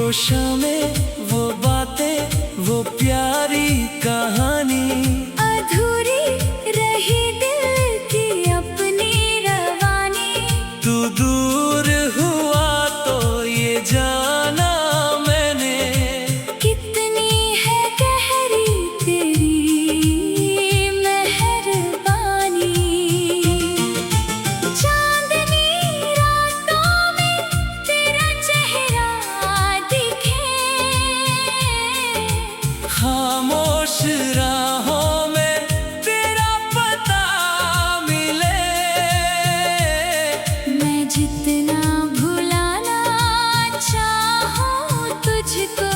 वो शामें, वो बातें, वो प्यारी कहानी अधूरी रही दिल की अपनी रवानी। तू दूर हुआ तो ये जाना मैंने, कितनी है गहरी तेरी मेहरबानी। चांदनी रातों में तेरा चेहरा दिखे, खामोश राहों में तेरा पता मिले। मैं जितना भुलाना चाहूँ तुझको,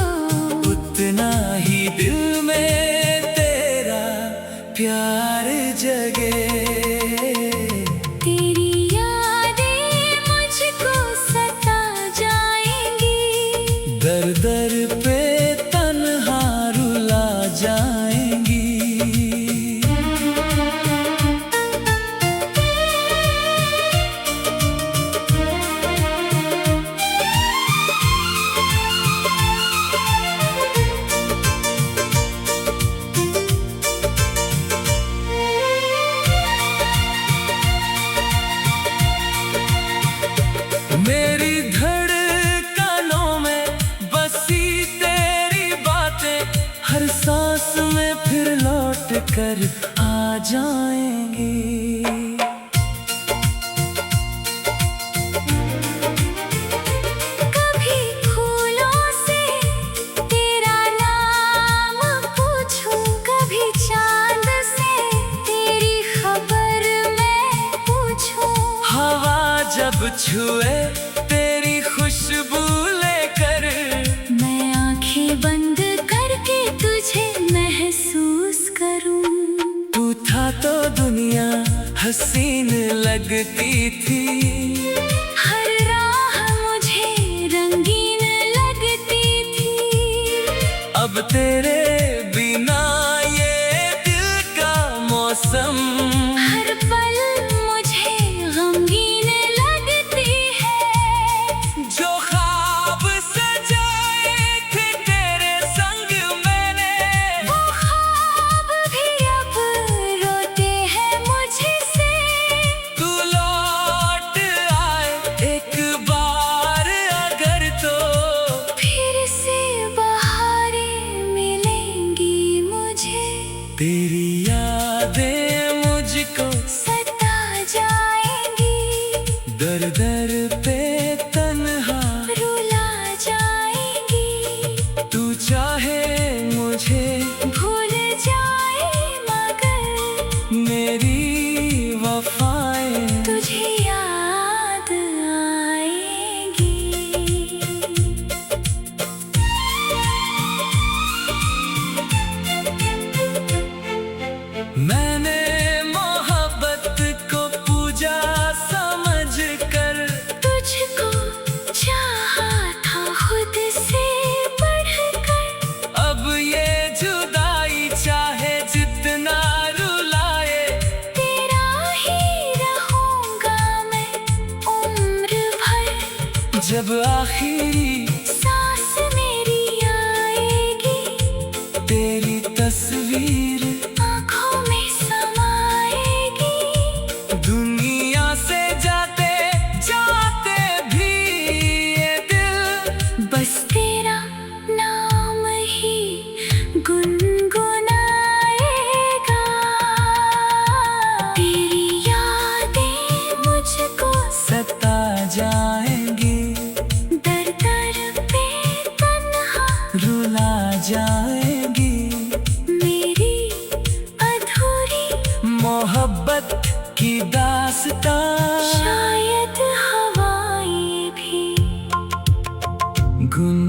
उतना ही दिल में तेरा प्यार जगे। तेरी यादें मुझको सता जाएंगी, दर दर पे तन्हा रुला जाएंगी। मेरी धड़कनों में बसी तेरी बातें, हर सांस में फिर लौट कर आ जाएंगी। कभी फूलों से तेरा नाम पूछूं, कभी चांद से तेरी खबर मैं पूछूं। हवा जब छुए तेरी खुशबू लेकर, मैं आंखें बंद करके तुझे महसूस करूं। तू था तो दुनिया हसीन लगती थी, हर राह मुझे रंगीन लगती थी। अब तेरे बिना ये दिल का मौसम, हर पल मुझे गमगीन लगती है। जो ख्वाब सजाए थे तेरे संग मैंने, वो ख्वाब भी अब रोते हैं मुझसे। तू लौट आए एक बार अगर तो, फिर से बहारें मिलेंगी मुझे, तेरी यादें मुझको सता जाएंगी, दर दर पे तन्हा रुला जाएंगी। तू चाहे मुझे भूल जाए मगर मेरी वफाएं तुझे याद आएंगी। मैंने मोहब्बत को पूजा समझ कर, तुझको चाहा था खुद से बढ़कर। अब ये जुदाई चाहे जितना रुलाए, तेरा ही रहूंगा मैं उम्र भर। जब आखिरी सांस मेरी आएगी, तेरी तस्वीर आँखों में समाएगी। दुनिया से जाते जाते भी ये दिल बस तेरा नाम ही गुनगुनाएगा। तेरी यादें मुझको सता जाएंगी, दर दर पे तन्हा रुला जाएंगी। मेरी अधूरी मोहब्बत की दास्तां शायद हवाएं भी गुन